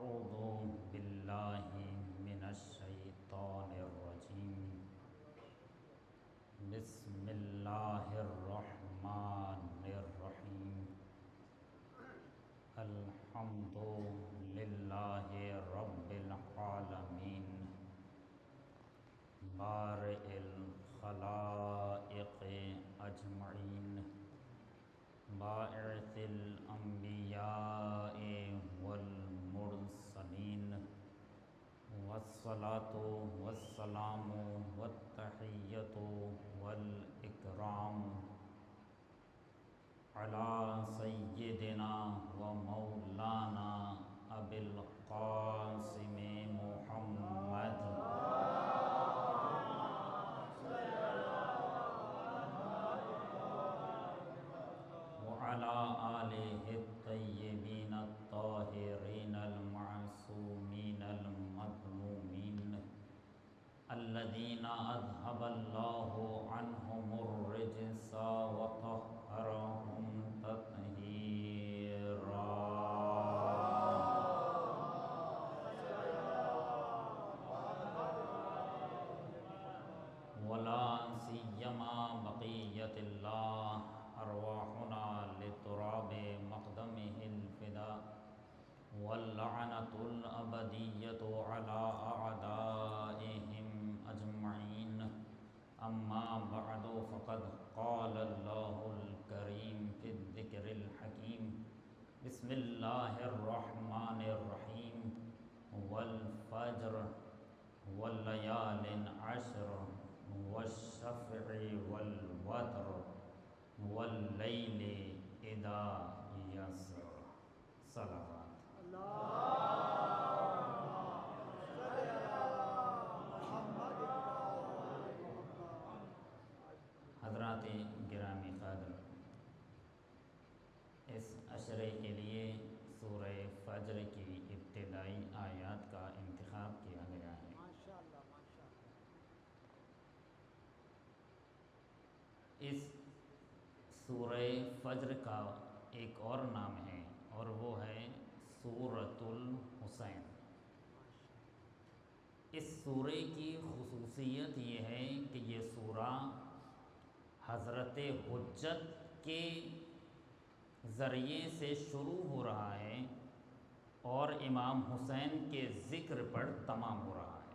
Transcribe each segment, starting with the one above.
أعوذ بالله من الشيطان الرجيم. بسم الله الرحمن الرحيم. الحمد لله رب العالمين بارئ الخلائق أجمعين باعث الأنبياء والمرسلين والصلاة والسلام والتحية والإكرام على سيدنا ومولانا أبي القاسم محمد وعلى آله الطيبين الطاهرين المعصومين المظلومين الذين أذهب الله عنهم الرجس وطهرهم تطهيرا. ولا سيما بقية الله أرواحنا لتراب مقدمه الفداء واللعنة الأبدية على أعدائهم أجمعين. أما بعد فقد قال الله الكريم في الذكر الحكيم. بسم الله الرحمن الرحيم. والفجر والليال عشر والشفع والوتر واللیل اذا یسر. صلوات. حضرات گرامی قدر، اس عشرے کے لیے سورہ فجر کی ابتدائی آیات کا انتخاب کیا گیا ہے. اس سورہ فجر کا ایک اور نام ہے اور وہ ہے سورۃ الحسین. اس سورہ کی خصوصیت یہ ہے کہ یہ سورہ حضرت حجت کے ذریعے سے شروع ہو رہا ہے اور امام حسین کے ذکر پر تمام ہو رہا ہے.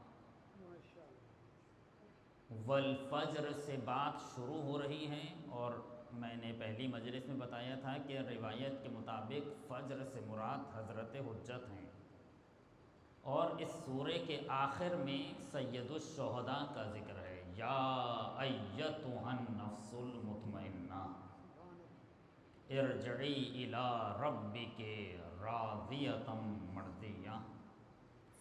والفجر سے بات شروع ہو رہی ہے اور میں نے پہلی مجلس میں بتایا تھا کہ روایت کے مطابق فجر سے مراد حضرت حجت ہیں. اور اس سورہ کے آخر میں سید الشہداء کا ذکر ہے. یا ایتھا النفس المطمئنہ ارجعی الی ربک راضیۃ مرضیہ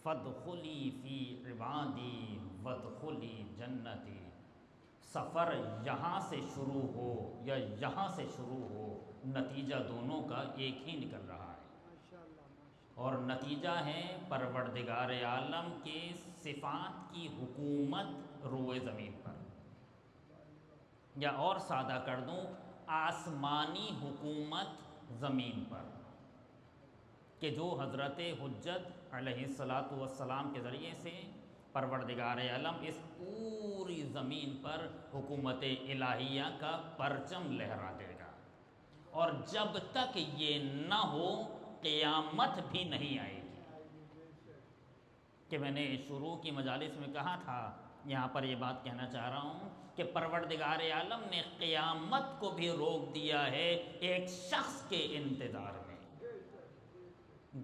فادخلی فی عبادی وادخلی جنتی. سفر یہاں سے شروع ہو یا یہاں سے شروع ہو، نتیجہ دونوں کا ایک ہی نکل رہا ہے، اور نتیجہ ہے پروردگار عالم کے صفات کی حکومت روئے زمین پر، یا اور سادہ کر دوں آسمانی حکومت زمین پر، کہ جو حضرت حجت علیہ السلام کے ذریعے سے پروردگار عالم اس پوری زمین پر حکومت الہیہ کا پرچم لہرا دے گا. اور جب تک یہ نہ ہو قیامت بھی نہیں آئے گی. کہ میں نے شروع کی مجالس میں کہا تھا، یہاں پر یہ بات کہنا چاہ رہا ہوں کہ پروردگار عالم نے قیامت کو بھی روک دیا ہے ایک شخص کے انتظار میں.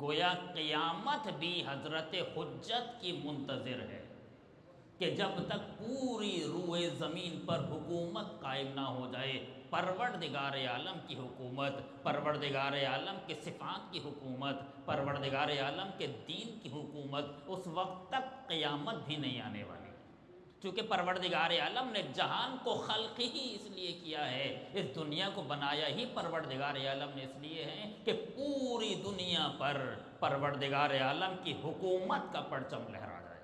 گویا قیامت بھی حضرت حجت کی منتظر ہے کہ جب تک پوری روئے زمین پر حکومت قائم نہ ہو جائے، پروردگار عالم کی حکومت، پروردگار عالم کے صفات کی حکومت، پروردگار عالم کے دین کی حکومت، اس وقت تک قیامت بھی نہیں آنے والی. چونکہ پروردگار عالم نے جہان کو خلق ہی اس لیے کیا ہے، اس دنیا کو بنایا ہی پروردگار عالم نے اس لیے ہے کہ پوری دنیا پر پروردگار عالم کی حکومت کا پرچم لہرا جائے.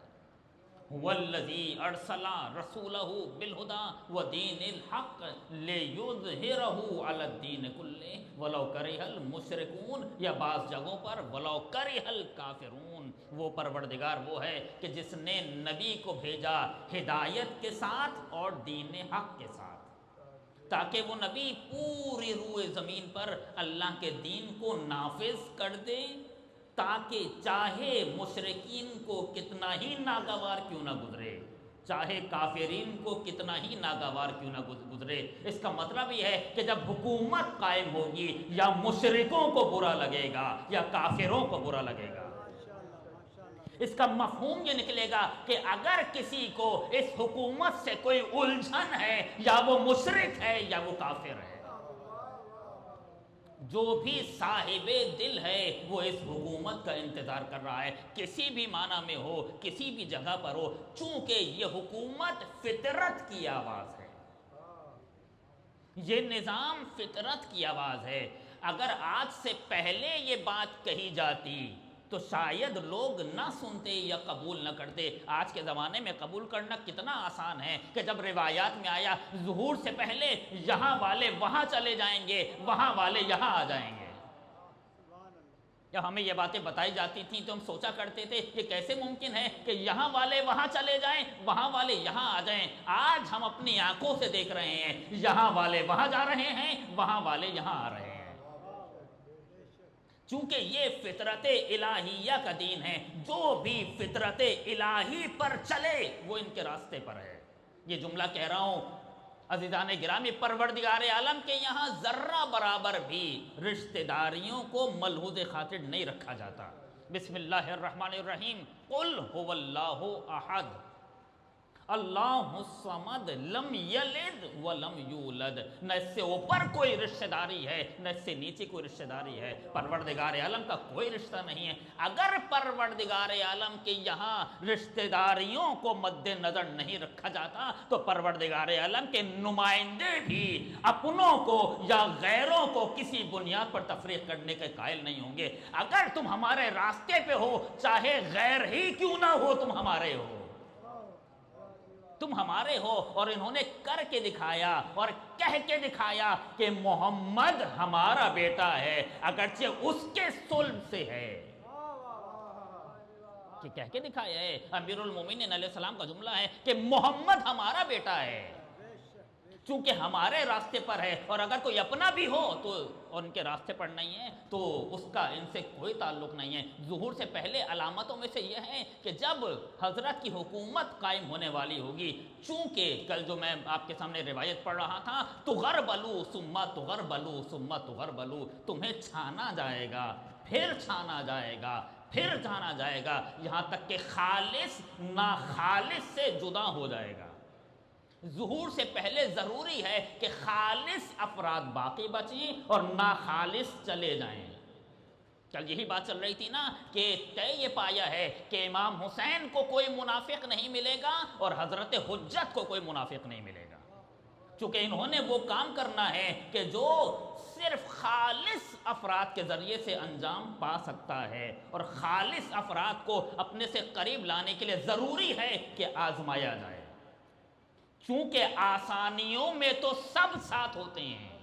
والذی ارسل رسولہ بالہدی ودین الحق لیظہرہ علی الدین کلہ ولو کرہ المشرکون، یا بعض جگہوں پر ولو کرہ الکافرون۔ وہ پروردگار وہ ہے کہ جس نے نبی کو بھیجا ہدایت کے ساتھ اور دین حق کے ساتھ، تاکہ وہ نبی پوری روئے زمین پر اللہ کے دین کو نافذ کر دے، تاکہ چاہے مشرکین کو کتنا ہی ناگوار کیوں نہ گزرے، چاہے کافرین کو کتنا ہی ناگوار کیوں نہ گزرے۔ اس کا مطلب یہ ہے کہ جب حکومت قائم ہوگی یا مشرکوں کو برا لگے گا یا کافروں کو برا لگے گا۔ اس کا مفہوم یہ نکلے گا کہ اگر کسی کو اس حکومت سے کوئی الجھن ہے، یا وہ مشرک ہے یا وہ کافر ہے، جو بھی صاحب دل ہے وہ اس حکومت کا انتظار کر رہا ہے، کسی بھی معنی میں ہو، کسی بھی جگہ پر ہو، چونکہ یہ حکومت فطرت کی آواز ہے، یہ نظام فطرت کی آواز ہے۔ اگر آج سے پہلے یہ بات کہی جاتی تو شاید لوگ نہ سنتے یا قبول نہ کرتے۔ آج کے زمانے میں قبول کرنا کتنا آسان ہے کہ جب روایات میں آیا ظہور سے پہلے یہاں والے وہاں چلے جائیں گے، وہاں والے یہاں آ جائیں گے۔ جب ہمیں یہ باتیں بتائی جاتی تھیں تو ہم سوچا کرتے تھے یہ کیسے ممکن ہے کہ یہاں والے وہاں چلے جائیں، وہاں والے یہاں آ جائیں۔ آج ہم اپنی آنکھوں سے دیکھ رہے ہیں، یہاں والے وہاں جا رہے ہیں، وہاں والے یہاں آ رہے ہیں۔ چونکہ یہ فطرت الہیہ کا دین ہے، جو بھی فطرت الہی پر چلے وہ ان کے راستے پر ہے۔ یہ جملہ کہہ رہا ہوں عزیزان گرامی، پروردگار عالم کے یہاں ذرہ برابر بھی رشتہ داریوں کو ملحوظ خاطر نہیں رکھا جاتا۔ بسم اللہ الرحمن الرحیم، قل هو اللہ احد اللہ الصمد لم یلد ولم یولد۔ نہ اس سے اوپر کوئی رشتہ داری ہے، نہ اس سے نیچے کوئی رشتہ داری ہے، پروردگار عالم کا کوئی رشتہ نہیں ہے۔ اگر پروردگار عالم کے یہاں رشتہ داریوں کو مد نظر نہیں رکھا جاتا تو پروردگار عالم کے نمائندے بھی اپنوں کو یا غیروں کو کسی بنیاد پر تفریق کرنے کے قائل نہیں ہوں گے۔ اگر تم ہمارے راستے پہ ہو، چاہے غیر ہی کیوں نہ ہو، تم ہمارے ہو، تم ہمارے ہو۔ اور انہوں نے کر کے دکھایا اور کہہ کے دکھایا کہ محمد ہمارا بیٹا ہے، اگرچہ اس کے صلب سے ہے، کہ کہہ کے دکھایا ہے۔ امیر المومنین علیہ السلام کا جملہ ہے کہ محمد ہمارا بیٹا ہے، چونکہ ہمارے راستے پر ہے۔ اور اگر کوئی اپنا بھی ہو تو ان کے راستے پر نہیں ہے تو اس کا ان سے کوئی تعلق نہیں ہے۔ ظہور سے پہلے علامتوں میں سے یہ ہے کہ جب حضرت کی حکومت قائم ہونے والی ہوگی، چونکہ کل جو میں آپ کے سامنے روایت پڑھ رہا تھا، تغربلوا ثم تغربلوا ثم تغربلوا، تمہیں چھانا جائے گا، پھر چھانا جائے گا، پھر جانا جائے گا، یہاں تک کہ خالص ناخالص سے جدا ہو جائے گا۔ ظہور سے پہلے ضروری ہے کہ خالص افراد باقی بچیں اور ناخالص چلے جائیں۔ کل یہی بات چل رہی تھی نا کہ طے یہ پایا ہے کہ امام حسین کو کوئی منافق نہیں ملے گا اور حضرت حجت کو کوئی منافق نہیں ملے گا، چونکہ انہوں نے وہ کام کرنا ہے کہ جو صرف خالص افراد کے ذریعے سے انجام پا سکتا ہے، اور خالص افراد کو اپنے سے قریب لانے کے لیے ضروری ہے کہ آزمایا جائے، کیونکہ آسانیوں میں تو سب ساتھ ہوتے ہیں،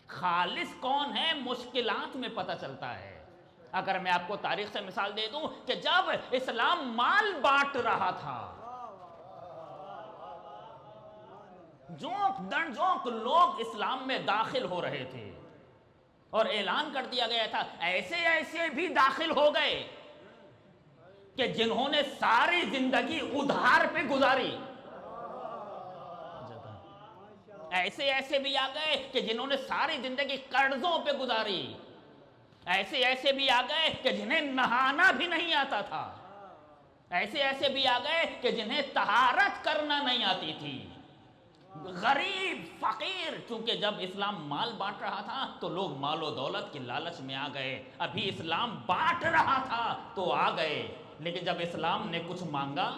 خالص کون ہے مشکلات میں پتہ چلتا ہے۔ اگر میں آپ کو تاریخ سے مثال دے دوں کہ جب اسلام مال بانٹ رہا تھا، جونک در جونک لوگ اسلام میں داخل ہو رہے تھے اور اعلان کر دیا گیا تھا، ایسے ایسے بھی داخل ہو گئے کہ جنہوں نے ساری زندگی ادھار پہ گزاری، ایسے ایسے بھی آ گئے کہ جنہوں نے ساری زندگی قرضوں پہ گزاری، ایسے ایسے بھی آ گئے کہ جنہیں نہانا بھی نہیں آتا تھا، ایسے ایسے بھی آ گئے کہ جنہیں طہارت کرنا نہیں آتی تھی، غریب فقیر، چونکہ جب اسلام مال بانٹ رہا تھا تو لوگ مال و دولت کی لالچ میں آ گئے، ابھی اسلام بانٹ رہا تھا تو آ گئے، لیکن جب اسلام نے کچھ مانگا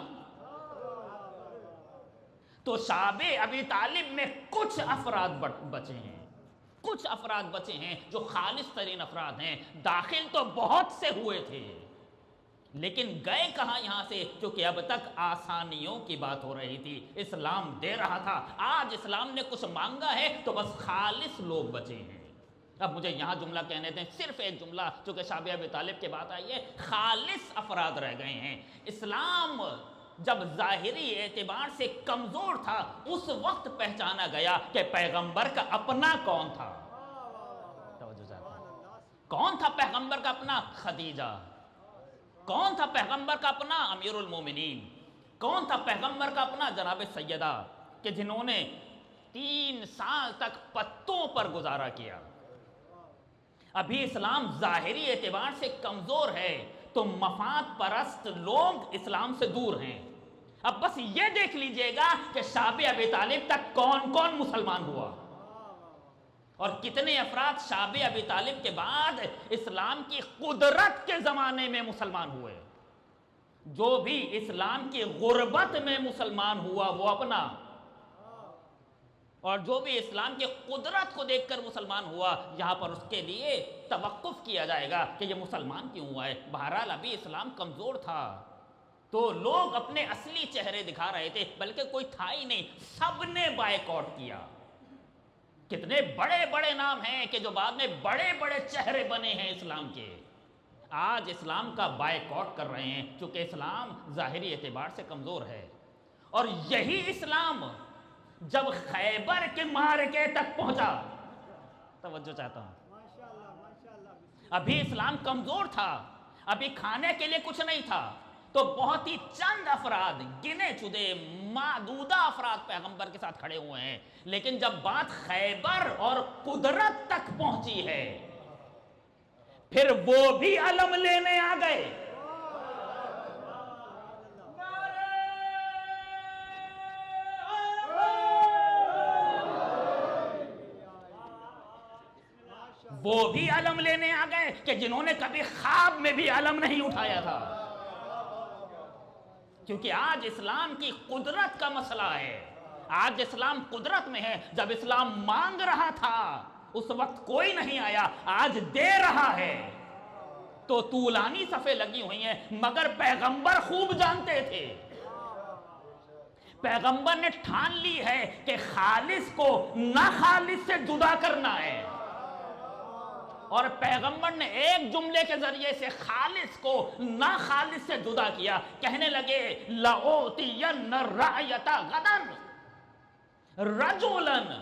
تو شعب ابی طالب میں کچھ افراد بچے ہیں، کچھ افراد بچے ہیں جو خالص ترین افراد ہیں، داخل تو بہت سے ہوئے تھے لیکن گئے کہاں یہاں سے؟ چونکہ اب تک آسانیوں کی بات ہو رہی تھی، اسلام دے رہا تھا، آج اسلام نے کچھ مانگا ہے تو بس خالص لوگ بچے ہیں۔ اب مجھے یہاں جملہ کہنے دیں، صرف ایک جملہ، چونکہ شعب ابی طالب کے بات آئی ہے، خالص افراد رہ گئے ہیں۔ اسلام جب ظاہری اعتبار سے کمزور تھا، اس وقت پہچانا گیا کہ پیغمبر کا اپنا کون تھا۔ توجہ چاہتا ہوں، کون تھا پیغمبر کا اپنا؟ خدیجہ۔ کون تھا پیغمبر کا اپنا؟ امیر المومنین۔ کون تھا پیغمبر کا اپنا؟ جناب سیدہ، کہ جنہوں نے 3 سال تک پتوں پر گزارا کیا۔ ابھی اسلام ظاہری اعتبار سے کمزور ہے تو مفاد پرست لوگ اسلام سے دور ہیں۔ اب بس یہ دیکھ لیجئے گا کہ شعب ابی طالب تک کون کون مسلمان ہوا اور کتنے افراد شعب ابی طالب کے بعد اسلام کی قدرت کے زمانے میں مسلمان ہوئے۔ جو بھی اسلام کی غربت میں مسلمان ہوا وہ اپنا، اور جو بھی اسلام کی قدرت کو دیکھ کر مسلمان ہوا، یہاں پر اس کے لیے توقف کیا جائے گا کہ یہ مسلمان کیوں ہوا ہے۔ بہرحال ابھی اسلام کمزور تھا تو لوگ اپنے اصلی چہرے دکھا رہے تھے، بلکہ کوئی تھا ہی نہیں، سب نے بائیکاٹ کیا۔ کتنے بڑے بڑے نام ہیں کہ جو بعد میں بڑے بڑے چہرے بنے ہیں اسلام کے، آج اسلام کا بائیکاٹ کر رہے ہیں، چونکہ اسلام ظاہری اعتبار سے کمزور ہے۔ اور یہی اسلام جب خیبر کے معرکے تک پہنچا، توجہ چاہتا ہوں، ابھی اسلام کمزور تھا، ابھی کھانے کے لیے کچھ نہیں تھا، تو بہت ہی چند افراد، گنے چنے معدودہ افراد پیغمبر کے ساتھ کھڑے ہوئے ہیں۔ لیکن جب بات خیبر اور قدرت تک پہنچی ہے، پھر وہ بھی علم لینے آ گئے۔ وہ بھی علم لینے آ گئے کہ جنہوں نے کبھی خواب میں بھی علم نہیں اٹھایا تھا، کیونکہ آج اسلام کی قدرت کا مسئلہ ہے۔ آج اسلام قدرت میں ہے۔ جب اسلام مانگ رہا تھا اس وقت کوئی نہیں آیا، آج دے رہا ہے تو طولانی صفیں لگی ہوئی ہیں، مگر پیغمبر خوب جانتے تھے، پیغمبر نے ٹھان لی ہے کہ خالص کو ناخالص سے جدا کرنا ہے، اور پیغمبر نے ایک جملے کے ذریعے سے خالص کو ناخالص سے جدا کیا۔ کہنے لگے لَأُعْطِيَنَّ الرَّعْيَةَ غَدًا رَجُلًا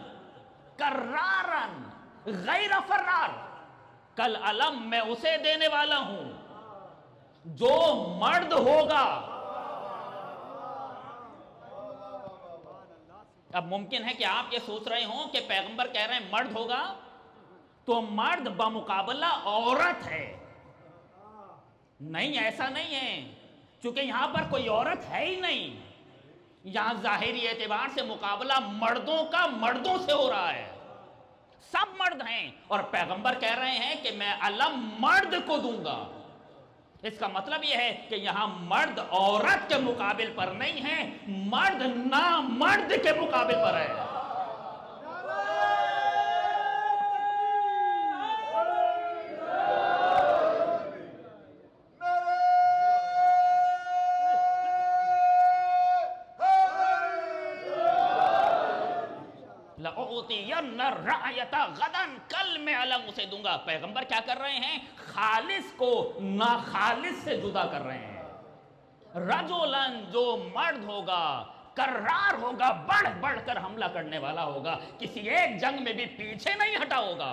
کَرَّارًا غَيْرَ فَرَّارٍ، کل علم میں اسے دینے والا ہوں جو مرد ہوگا۔ اب ممکن ہے کہ آپ یہ سوچ رہے ہوں کہ پیغمبر کہہ رہے ہیں مرد ہوگا تو مرد بمقابلہ عورت ہے۔ نہیں، ایسا نہیں ہے، چونکہ یہاں پر کوئی عورت ہے ہی نہیں، یہاں ظاہری اعتبار سے مقابلہ مردوں کا مردوں سے ہو رہا ہے، سب مرد ہیں، اور پیغمبر کہہ رہے ہیں کہ میں علم مرد کو دوں گا۔ اس کا مطلب یہ ہے کہ یہاں مرد عورت کے مقابل پر نہیں ہے، مرد نامرد کے مقابل پر ہے۔ لَأُعْطِيَنَّ الرَّعْيَةَ غَدًا، کل میں علم اسے دوں گا۔ پیغمبر کیا کر رہے ہیں؟ خالص کو ناخالص سے جدا کر رہے ہیں۔ رجلن، جو مرد ہوگا، کرار ہوگا، بڑھ بڑھ کر حملہ کرنے والا ہوگا، کسی ایک جنگ میں بھی پیچھے نہیں ہٹا ہوگا،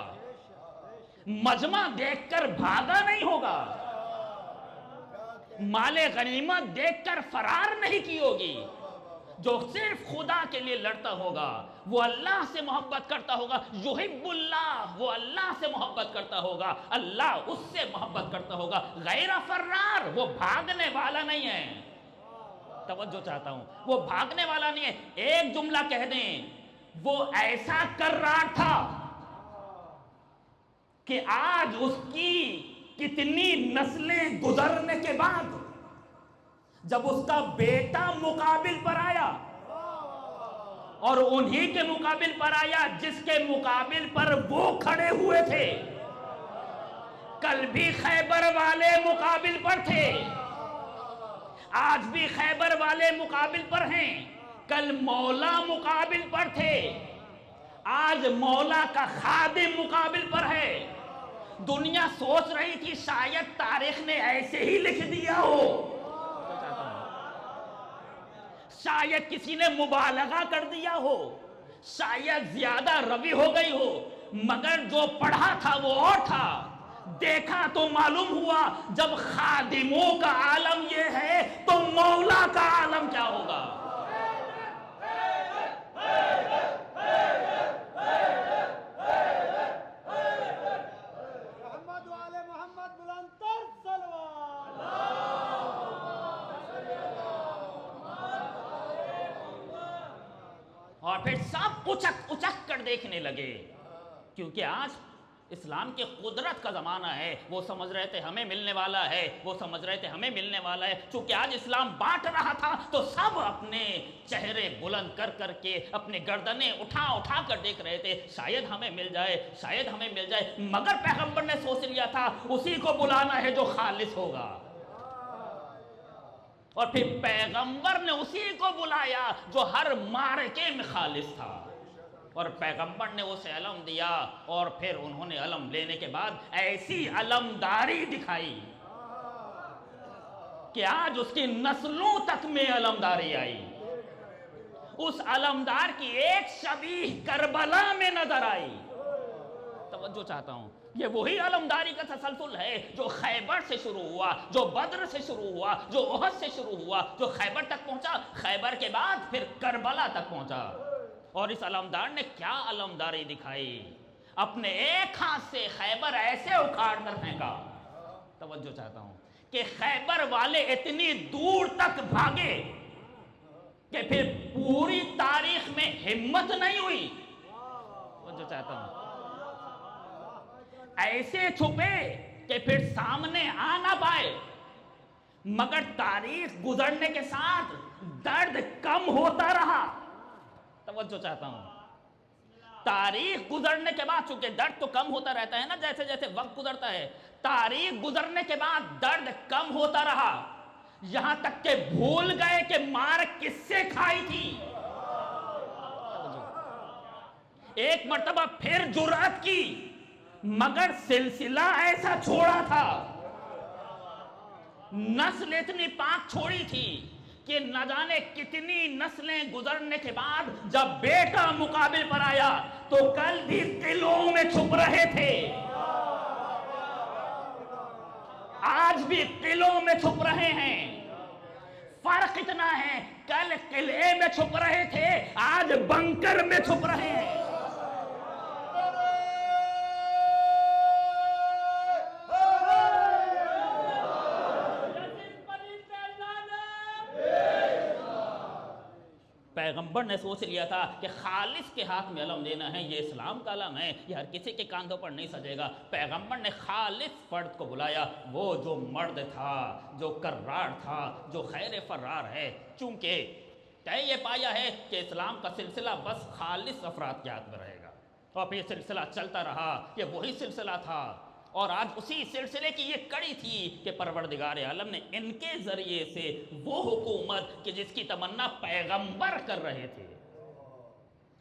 مجمع دیکھ کر بھاگا نہیں ہوگا، مال غنیمت دیکھ کر فرار نہیں کی ہوگی، جو صرف خدا کے لیے لڑتا ہوگا، وہ اللہ سے محبت کرتا ہوگا، یحب اللہ، وہ اللہ سے محبت کرتا ہوگا، اللہ اس سے محبت کرتا ہوگا، غیر فرار، وہ بھاگنے والا نہیں ہے۔ توجہ چاہتا ہوں، وہ بھاگنے والا نہیں ہے۔ ایک جملہ کہہ دیں، وہ ایسا کرار تھا کہ آج اس کی کتنی نسلیں گزرنے کے بعد جب اس کا بیٹا مقابل پر آیا، اور انہی کے مقابل پر آیا جس کے مقابل پر وہ کھڑے ہوئے تھے، کل بھی خیبر والے مقابل پر تھے، آج بھی خیبر والے مقابل پر ہیں، کل مولا مقابل پر تھے، آج مولا کا خادم مقابل پر ہے۔ دنیا سوچ رہی تھی شاید تاریخ نے ایسے ہی لکھ دیا ہو، شاید کسی نے مبالغہ کر دیا ہو، شاید زیادہ روی ہو گئی ہو، مگر جو پڑھا تھا وہ اور تھا۔ دیکھا تو معلوم ہوا جب خادموں کا عالم یہ ہے تو مولا کا عالم کیا ہوگا۔ اور پھر سب اچک اچک کر دیکھنے لگے، کیونکہ آج اسلام کی قدرت کا زمانہ ہے۔ وہ سمجھ رہے تھے ہمیں ملنے والا ہے، وہ سمجھ رہے تھے ہمیں ملنے والا ہے۔ چونکہ آج اسلام بانٹ رہا تھا تو سب اپنے چہرے بلند کر کر کے اپنے گردنیں اٹھا اٹھا کر دیکھ رہے تھے شاید ہمیں مل جائے، شاید ہمیں مل جائے۔ مگر پیغمبر نے سوچ لیا تھا اسی کو بلانا ہے جو خالص ہوگا، اور پھر پیغمبر نے اسی کو بلایا جو ہر معرکے میں خالص تھا، اور پیغمبر نے اسے علم دیا، اور پھر انہوں نے علم لینے کے بعد ایسی علمداری دکھائی کہ آج اس کی نسلوں تک میں علمداری آئی۔ اس علمدار کی ایک شبیہ کربلا میں نظر آئی۔ توجہ چاہتا ہوں، یہ وہی علمداری کا تسلسل ہے جو خیبر سے شروع ہوا، جو بدر سے شروع ہوا، جو احد سے شروع ہوا، جو خیبر تک پہنچا، خیبر کے بعد پھر کربلا تک پہنچا۔ اور اس علمدار نے کیا علمداری دکھائی، اپنے ایک ہاتھ سے خیبر ایسے اکھاڑ کر پھینکا۔ توجہ چاہتا ہوں کہ خیبر والے اتنی دور تک بھاگے کہ پھر پوری تاریخ میں ہمت نہیں ہوئی۔ توجہ چاہتا ہوں ایسے چھپے کہ پھر سامنے آ نہ پائے، مگر تاریخ گزرنے کے ساتھ درد کم ہوتا رہا۔ توجہ چاہتا ہوں تاریخ گزرنے کے بعد، چونکہ درد تو کم ہوتا رہتا ہے نا جیسے جیسے وقت گزرتا ہے، تاریخ گزرنے کے بعد درد کم ہوتا رہا، یہاں تک کہ بھول گئے کہ مار کس سے کھائی تھی۔ ایک مرتبہ پھر جرأت کی، مگر سلسلہ ایسا چھوڑا تھا، نسل اتنی پاک چھوڑی تھی کہ نہ جانے کتنی نسلیں گزرنے کے بعد جب بیٹا مقابل پر آیا تو کل بھی قلعوں میں چھپ رہے تھے، آج بھی قلعوں میں چھپ رہے ہیں۔ فرق اتنا ہے، کل قلعے میں چھپ رہے تھے، آج بنکر میں چھپ رہے ہیں۔ پیغمبر نے سوچ لیا تھا کہ خالص کے ہاتھ میں علم دینا ہے، یہ اسلام کا علم ہے، یہ ہر کسی کے کاندھوں پر نہیں سجے گا۔ پیغمبر نے خالص فرد کو بلایا، وہ جو مرد تھا، جو کرار تھا، جو خیر فرار ہے۔ چونکہ طے یہ پایا ہے کہ اسلام کا سلسلہ بس خالص افراد کے ہاتھ میں رہے گا، اور پھر یہ سلسلہ چلتا رہا، یہ وہی سلسلہ تھا، اور آج اسی سلسلے کی یہ کڑی تھی کہ پروردگار عالم نے ان کے ذریعے سے وہ حکومت کہ جس کی تمنا پیغمبر کر رہے تھے۔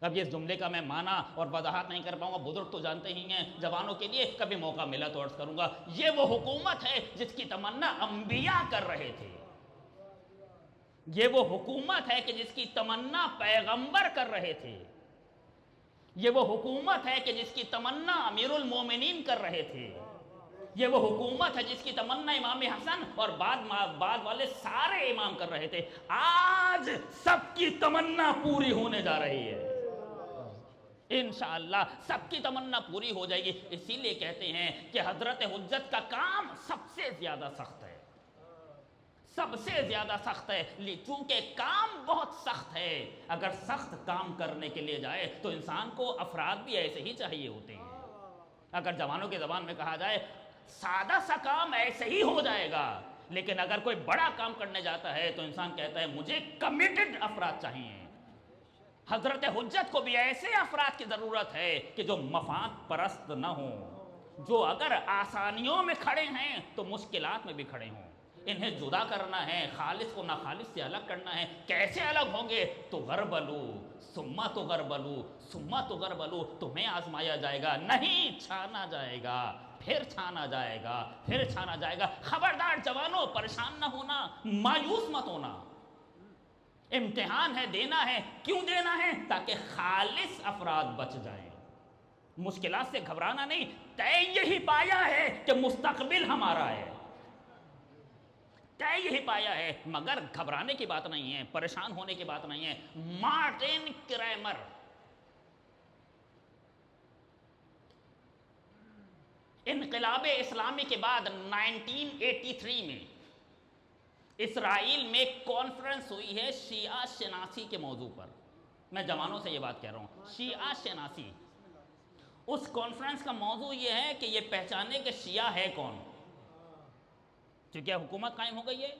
اب یہ جملے کا میں معنی اور وضاحت نہیں کر پاؤں گا، بزرگ تو جانتے ہی ہیں، جوانوں کے لیے کبھی موقع ملا تو عرض کروں گا۔ یہ وہ حکومت ہے جس کی تمنا انبیاء کر رہے تھے، یہ وہ حکومت ہے کہ جس کی تمنا پیغمبر کر رہے تھے، یہ وہ حکومت ہے کہ جس کی تمنا امیر المومنین کر رہے تھے، یہ وہ حکومت ہے جس کی تمنا امام حسن اور بعد والے سارے امام کر رہے تھے۔ آج سب کی تمنا پوری ہونے جا رہی ہے، انشاءاللہ سب کی تمنا پوری ہو جائے گی۔ اسی لیے کہتے ہیں کہ حضرت حجت کا کام سب سے زیادہ سخت ہے، سب سے زیادہ سخت ہے، چونکہ کام بہت سخت ہے۔ اگر سخت کام کرنے کے لیے جائے تو انسان کو افراد بھی ایسے ہی چاہیے ہوتے ہیں۔ اگر جوانوں کی زبان میں کہا جائے سادہ سا کام ایسے ہی ہو جائے گا، لیکن اگر کوئی بڑا کام کرنے جاتا ہے تو انسان کہتا ہے مجھے کمیٹڈ افراد چاہیے۔ حضرت حجت کو بھی ایسے افراد کی ضرورت ہے کہ جو مفاد پرست نہ ہوں، جو اگر آسانیوں میں کھڑے ہیں تو مشکلات میں بھی کھڑے ہوں، انہیں جدا کرنا ہے، خالص کو ناخالص سے الگ کرنا ہے۔ کیسے الگ ہوں گے؟ تو غربلو ثم تو غربلو ثم تو غربلو، تمہیں آزمایا جائے گا، نہیں چھانا جائے گا، پھر چھانا جائے گا، پھر چھانا جائے گا۔ خبردار جوانوں، پریشان نہ ہونا، مایوس مت ہونا۔ امتحان ہے، دینا ہے۔ کیوں دینا ہے؟ تاکہ خالص افراد بچ جائیں۔ مشکلات سے گھبرانا نہیں، طے یہی پایا ہے کہ مستقبل ہمارا ہے، طے یہی پایا ہے، مگر گھبرانے کی بات نہیں ہے، پریشان ہونے کی بات نہیں ہے۔ مارٹن کریمر انقلاب اسلامی کے بعد 1983 میں اسرائیل میں ایک کانفرنس ہوئی ہے شیعہ شناسی کے موضوع پر۔ میں جوانوں سے یہ بات کہہ رہا ہوں، شیعہ شناسی۔ اس کانفرنس کا موضوع یہ ہے کہ یہ پہچانے کہ شیعہ ہے کون، چونکہ حکومت قائم ہو گئی ہے۔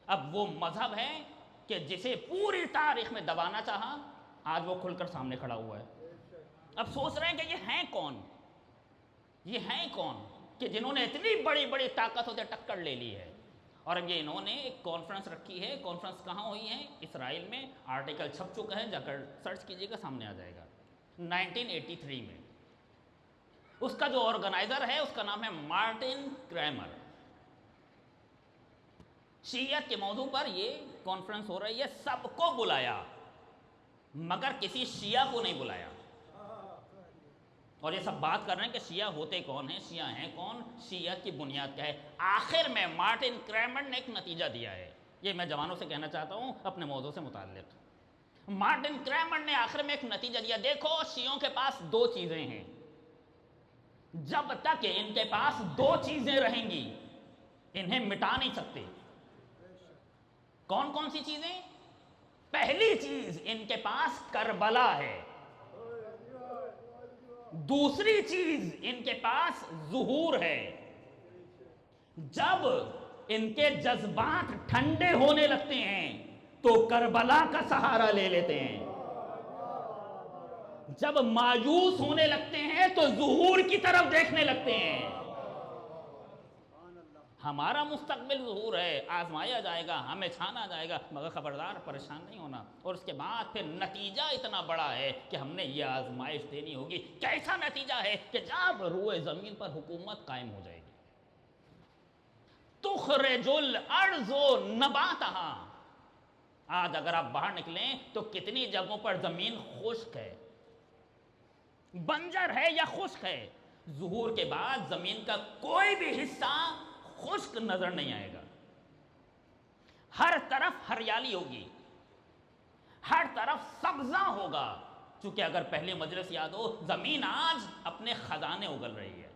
اب وہ مذہب ہے کہ جسے پوری تاریخ میں دبانا چاہا، آج وہ کھل کر سامنے کھڑا ہوا ہے۔ اب سوچ رہے ہیں کہ یہ ہیں کون، یہ ہیں کون کہ جنہوں نے اتنی بڑی بڑی طاقتوں سے ٹکر لے لی ہے۔ اور اب یہ انہوں نے ایک کانفرنس رکھی ہے۔ کانفرنس کہاں ہوئی ہے؟ اسرائیل میں۔ آرٹیکل چھپ چکا ہے، جا کر سرچ کیجئے گا، سامنے آ جائے گا۔ 1983 میں اس کا جو آرگنائزر ہے اس کا نام ہے مارٹن کریمر۔ شیعت کے موضوع پر یہ کانفرنس ہو رہی ہے، سب کو بلایا مگر کسی شیعہ کو نہیں بلایا۔ اور یہ سب بات کر رہے ہیں کہ شیعہ ہوتے کون ہیں، شیعہ ہیں کون، شیعت کی بنیاد کیا ہے۔ آخر میں مارٹن کریمر نے ایک نتیجہ دیا ہے، یہ میں جوانوں سے کہنا چاہتا ہوں اپنے موضوع سے متعلق۔ مارٹن کریمر نے آخر میں ایک نتیجہ دیا، دیکھو شیعوں کے پاس دو چیزیں ہیں، جب تک ان کے پاس دو چیزیں رہیں گی انہیں مٹا نہیں سکتے۔ کون کون سی چیزیں؟ پہلی چیز ان کے پاس کربلا ہے، دوسری چیز ان کے پاس ظہور ہے۔ جب ان کے جذبات ٹھنڈے ہونے لگتے ہیں تو کربلا کا سہارا لے لیتے ہیں، جب مایوس ہونے لگتے ہیں تو ظہور کی طرف دیکھنے لگتے ہیں۔ ہمارا مستقبل ظہور ہے، آزمایا جائے گا، ہمیں چھانا جائے گا، مگر خبردار پریشان نہیں ہونا۔ اور اس کے بعد پھر نتیجہ اتنا بڑا ہے کہ ہم نے یہ آزمائش دینی ہوگی۔ کیسا نتیجہ ہے؟ کہ جب روئے زمین پر حکومت قائم ہو جائے گی، تخرج الارض نباتہا۔ آج اگر آپ باہر نکلیں تو کتنی جگہوں پر زمین خشک ہے، بنجر ہے یا خشک ہے۔ ظہور کے بعد زمین کا کوئی بھی حصہ خشک نظر نہیں آئے گا، ہر طرف ہریالی ہوگی، ہر طرف سبزہ ہوگا۔ چونکہ اگر پہلے مجلس یاد ہو، زمین آج اپنے خزانے اگل رہی ہے،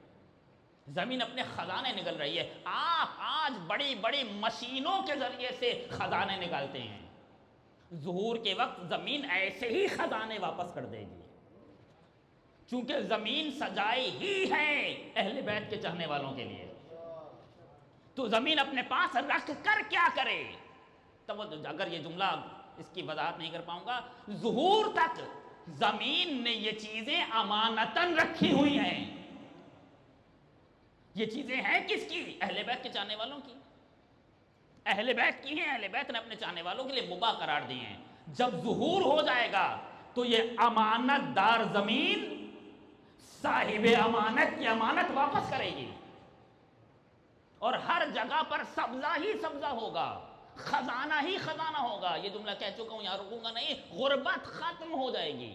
زمین اپنے خزانے نکل رہی ہے۔ آپ آج بڑی بڑی مشینوں کے ذریعے سے خزانے نکالتے ہیں، ظہور کے وقت زمین ایسے ہی خزانے واپس کر دے گی، چونکہ زمین سجائی ہی ہے اہل بیت کے چاہنے والوں کے لیے۔ تو زمین اپنے پاس رکھ کر کیا کرے؟ تب اگر یہ جملہ اس کی وضاحت نہیں کر پاؤں گا، ظہور تک زمین نے یہ چیزیں امانتاً رکھی ہوئی ہیں۔ یہ چیزیں ہیں کس کی؟ اہل بیت کے چاہنے والوں کی، اہل بیت کی ہیں۔ اہل بیت نے اپنے چاہنے والوں کے لیے مباح قرار دیے ہیں۔ جب ظہور ہو جائے گا تو یہ امانت دار زمین صاحب امانت کی امانت واپس کرے گی، اور ہر جگہ پر سبزہ ہی سبزہ ہوگا، خزانہ ہی خزانہ ہوگا۔ یہ جملہ کہہ چکا ہوں، یہاں رکوں گا نہیں۔ غربت ختم ہو جائے گی۔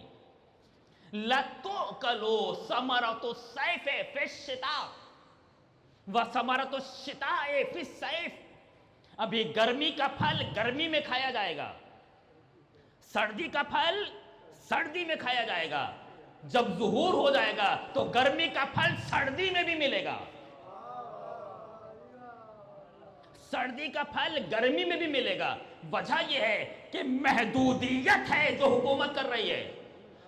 لَتُؤْكَلُوا ثَمَرَةُ الصَّيْفِ فِي الشِّتَاءِ وَثَمَرَةُ الشِّتَاءِ فِي الصَّيْفِ۔ ابھی گرمی کا پھل گرمی میں کھایا جائے گا، سردی کا پھل سردی میں کھایا جائے گا۔ جب ظہور ہو جائے گا تو گرمی کا پھل سردی میں بھی ملے گا، سردی کا پھل گرمی میں بھی ملے گا۔ وجہ یہ ہے کہ محدودیت ہے جو حکومت کر رہی ہے۔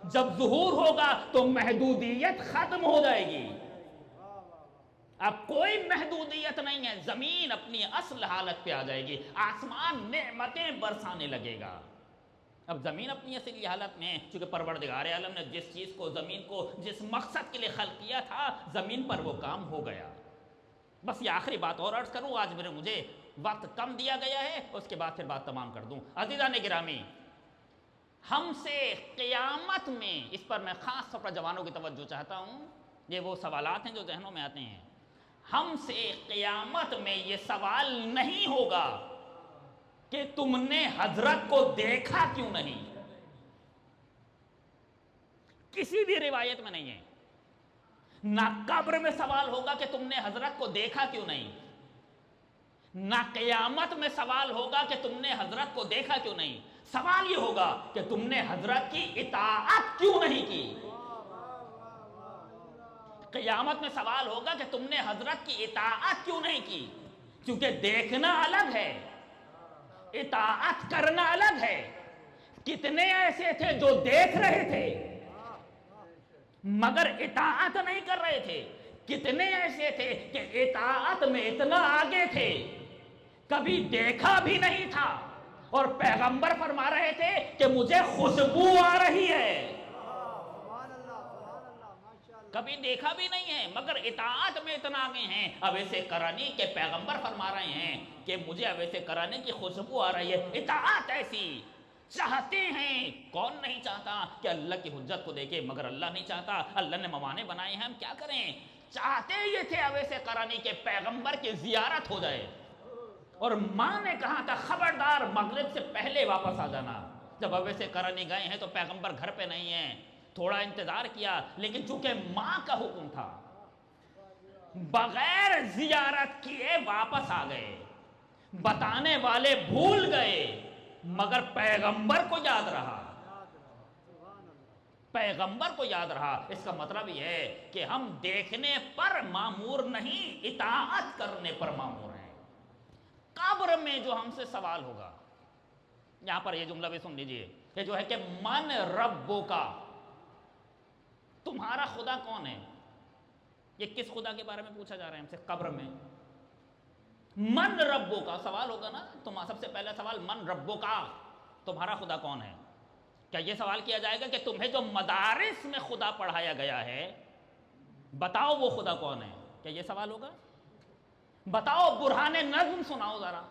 جب ظہور ہوگا تو محدودیت ختم ہو جائے گی، اب کوئی محدودیت نہیں ہے، زمین اپنی اصل حالت پہ آ جائے گی، آسمان نعمتیں برسانے لگے گا۔ اب زمین اپنی اصلی حالت میں ہے، چونکہ پروردگار عالم نے جس چیز کو، زمین کو جس مقصد کے لیے خلق کیا تھا، زمین پر وہ کام ہو گیا۔ بس یہ آخری بات اور عرض کروں، آج مجھے وقت کم دیا گیا ہے، اس کے بعد پھر بات تمام کر دوں۔ عزیزان گرامی، ہم سے قیامت میں، اس پر میں خاص طور پر جوانوں کی توجہ چاہتا ہوں، یہ وہ سوالات ہیں جو ذہنوں میں آتے ہیں، ہم سے قیامت میں یہ سوال نہیں ہوگا کہ تم نے حضرت کو دیکھا کیوں نہیں۔ کسی بھی روایت میں نہیں ہے۔ نہ قبر میں سوال ہوگا کہ تم نے حضرت کو دیکھا کیوں نہیں، نہ قیامت میں سوال ہوگا کہ تم نے حضرت کو دیکھا کیوں نہیں۔ سوال یہ ہوگا کہ تم نے حضرت کی اطاعت کیوں نہیں کی۔ قیامت میں سوال ہوگا کہ تم نے حضرت کی اطاعت کیوں نہیں کی، کیونکہ دیکھنا الگ ہے، اطاعت کرنا الگ ہے۔ کتنے ایسے تھے جو دیکھ رہے تھے مگر اطاعت نہیں کر رہے تھے، کتنے ایسے تھے کہ اطاعت میں اتنا آگے تھے کبھی دیکھا بھی نہیں تھا، اور پیغمبر فرما رہے تھے کہ مجھے خوشبو آ رہی ہے، کبھی دیکھا بھی نہیں ہے مگر اطاعت میں اتنا آگے ہیں۔ اویس کرانی کے پیغمبر فرما رہے ہیں کہ مجھے اویس کرانی کی خوشبو آ رہی ہے۔ اطاعت ایسی چاہتے ہیں، کون نہیں چاہتا کہ اللہ کی حجت کو دیکھے، مگر اللہ نہیں چاہتا، اللہ نے موانے بنائے ہیں، ہم کیا کریں۔ چاہتے یہ تھے اویس کرانی کے پیغمبر کی زیارت ہو جائے، اور ماں نے کہا تھا خبردار مغرب سے پہلے واپس آ جانا۔ جب اویس کرانی گئے ہیں تو پیغمبر گھر پہ نہیں ہیں، تھوڑا انتظار کیا، لیکن چونکہ ماں کا حکم تھا بغیر زیارت کیے واپس آ گئے۔ بتانے والے بھول گئے مگر پیغمبر کو یاد رہا، پیغمبر کو یاد رہا۔ اس کا مطلب یہ ہے کہ ہم دیکھنے پر معمور نہیں، اطاعت کرنے پر معمور ہیں۔ قبر میں جو ہم سے سوال ہوگا، یہاں پر یہ جملہ بھی سن لیجئے، یہ جو ہے کہ من ربو کا، تمہارا خدا کون ہے۔ یہ کس خدا کے بارے میں پوچھا جا رہا ہے ہم سے قبر میں؟ من ربو کا سوال ہوگا نا، سب سے پہلا سوال من ربو کا، تمہارا خدا کون ہے۔ کیا یہ سوال کیا جائے گا کہ تمہیں جو مدارس میں خدا پڑھایا گیا ہے بتاؤ وہ خدا کون ہے؟ کیا یہ سوال ہوگا؟ بتاؤ برہان نظم سناؤ ذرا،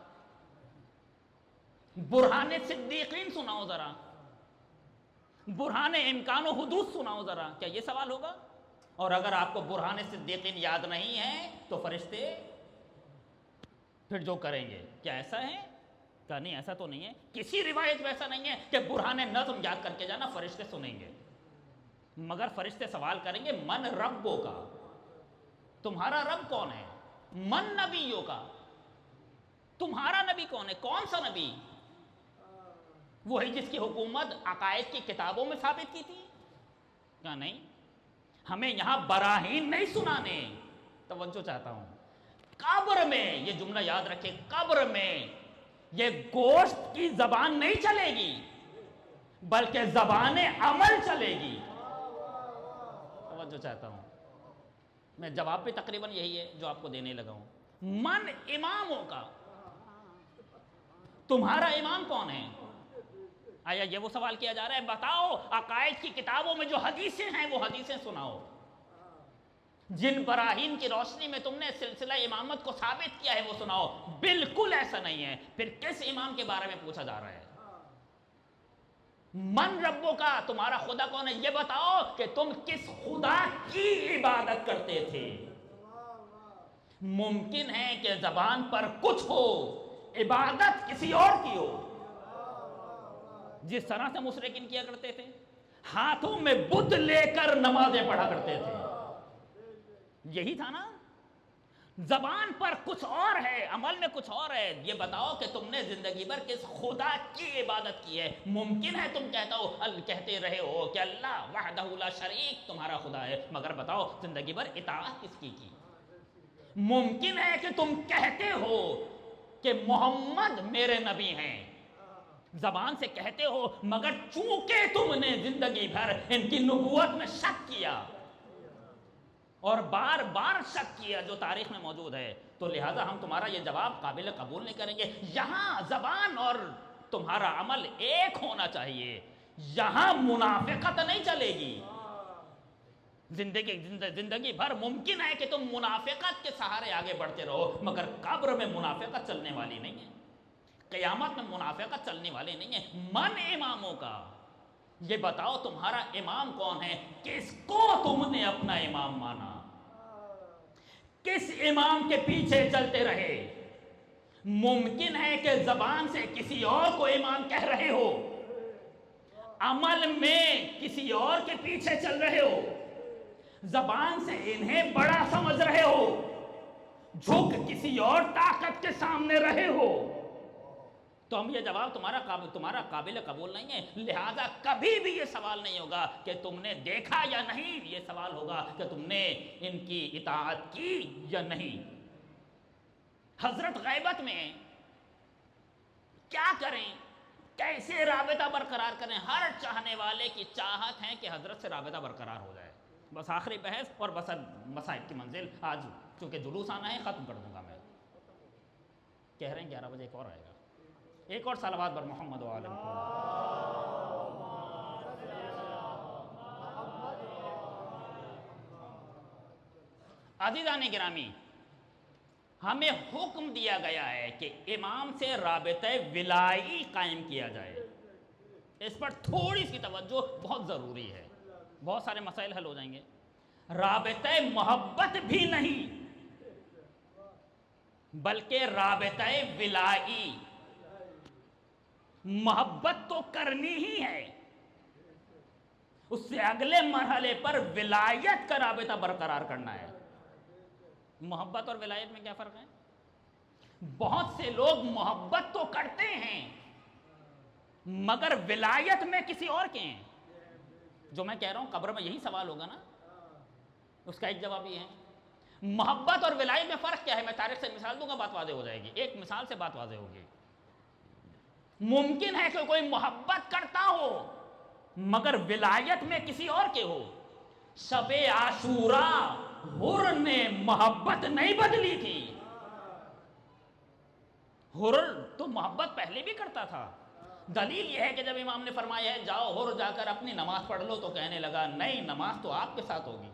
برہان صدیقین سناؤ ذرا، برہان امکان و حدوث سناؤ ذرا، کیا یہ سوال ہوگا؟ اور اگر آپ کو برہان صدیقین یاد نہیں ہے تو فرشتے پھر جو کریں گے، کیا ایسا ہے؟ کہا نہیں، ایسا تو نہیں ہے، کسی روایت میں ایسا نہیں ہے کہ برہان نظم یاد کر کے جانا فرشتے سنیں گے، مگر فرشتے سوال کریں گے من ربو کا، تمہارا رب کون ہے۔ من نبیوں کا، تمہارا نبی کون ہے، کون سا نبی؟ وہی جس کی حکومت عقائد کی کتابوں میں ثابت کی تھی؟ کہا نہیں، ہمیں یہاں براہین نہیں سنانے۔ توجہ چاہتا ہوں، قبر میں یہ جملہ یاد رکھے، قبر میں یہ گوشت کی زبان نہیں چلے گی بلکہ زبان عمل چلے گی۔ توجہ چاہتا ہوں، میں جواب پہ تقریباً یہی ہے جو آپ کو دینے لگا ہوں۔ من اماموں کا، تمہارا امام کون ہے؟ آیا یہ وہ سوال کیا جا رہا ہے بتاؤ عقائد کی کتابوں میں جو حدیثیں ہیں وہ حدیثیں سناؤ، جن براہین کی روشنی میں تم نے سلسلہ امامت کو ثابت کیا ہے وہ سناؤ۔ بالکل ایسا نہیں ہے، پھر کس امام کے بارے میں پوچھا جا رہا ہے؟ من ربو کا، تمہارا خدا کون ہے، یہ بتاؤ کہ تم کس خدا کی عبادت کرتے تھے۔ ممکن ہے کہ زبان پر کچھ ہو، عبادت کسی اور کی ہو، جس طرح سے مشرکین کیا کرتے تھے، ہاتھوں میں بت لے کر نمازیں پڑھا کرتے تھے، یہی تھا نا۔ زبان پر کچھ اور ہے، عمل میں کچھ اور ہے، یہ بتاؤ کہ تم نے زندگی بھر کس خدا کی عبادت کی ہے۔ ممکن ہے تم کہتے رہے ہو کہ اللہ وحدہ لا شریک تمہارا خدا ہے، مگر بتاؤ زندگی بھر اطاعت کس کی؟ ممکن ہے کہ تم کہتے ہو کہ محمد میرے نبی ہیں، زبان سے کہتے ہو، مگر چونکہ تم نے زندگی بھر ان کی نبوت میں شک کیا اور بار بار شک کیا جو تاریخ میں موجود ہے، تو لہٰذا ہم تمہارا یہ جواب قابل قبول نہیں کریں گے۔ یہاں زبان اور تمہارا عمل ایک ہونا چاہیے، یہاں منافقت نہیں چلے گی۔ زندگی بھر ممکن ہے کہ تم منافقت کے سہارے آگے بڑھتے رہو، مگر قبر میں منافقت چلنے والی نہیں ہے، قیامت میں منافقت چلنے والی نہیں ہے۔ من اماموں کا، یہ بتاؤ تمہارا امام کون ہے، کس کو تم نے اپنا امام مانا، کس امام کے پیچھے چلتے رہے؟ ممکن ہے کہ زبان سے کسی اور کو امام کہہ رہے ہو، عمل میں کسی اور کے پیچھے چل رہے ہو، زبان سے انہیں بڑا سمجھ رہے ہو، جھک کسی اور طاقت کے سامنے رہے ہو، تو ہم یہ جواب تمہارا قابل قبول نہیں ہے۔ لہذا کبھی بھی یہ سوال نہیں ہوگا کہ تم نے دیکھا یا نہیں، یہ سوال ہوگا کہ تم نے ان کی اطاعت کی یا نہیں۔ حضرت غیبت میں کیا کریں، کیسے رابطہ برقرار کریں؟ ہر چاہنے والے کی چاہت ہے کہ حضرت سے رابطہ برقرار ہو جائے۔ بس آخری بحث اور بس مسائل کی منزل، آج چونکہ جلوس آنا ہے ختم کر دوں گا میں، کہہ رہے ہیں 11 بجے ایک اور آئے گا، ایک اور صلوات بر محمد و آل محمد۔ عزیزان گرامی، ہمیں حکم دیا گیا ہے کہ امام سے رابطہ ولائی قائم کیا جائے، اس پر تھوڑی سی توجہ بہت ضروری ہے، بہت سارے مسائل حل ہو جائیں گے۔ رابطہ محبت بھی نہیں بلکہ رابطہ ولائی، محبت تو کرنی ہی ہے، اس سے اگلے مرحلے پر ولایت کا رابطہ برقرار کرنا ہے۔ محبت اور ولایت میں کیا فرق ہے؟ بہت سے لوگ محبت تو کرتے ہیں مگر ولایت میں کسی اور کے ہیں۔ جو میں کہہ رہا ہوں قبر میں یہی سوال ہوگا نا، اس کا ایک جواب یہ ہے۔ محبت اور ولایت میں فرق کیا ہے؟ میں تاریخ سے مثال دوں گا، بات واضح ہو جائے گی، ایک مثال سے بات واضح ہوگی۔ ممکن ہے کہ کوئی محبت کرتا ہو مگر ولایت میں کسی اور کے ہو۔ شب عاشوراء حر نے محبت نہیں بدلی تھی، حر تو محبت پہلے بھی کرتا تھا۔ دلیل یہ ہے کہ جب امام نے فرمایا ہے جاؤ حر جا کر اپنی نماز پڑھ لو، تو کہنے لگا نہیں، نماز تو آپ کے ساتھ ہوگی۔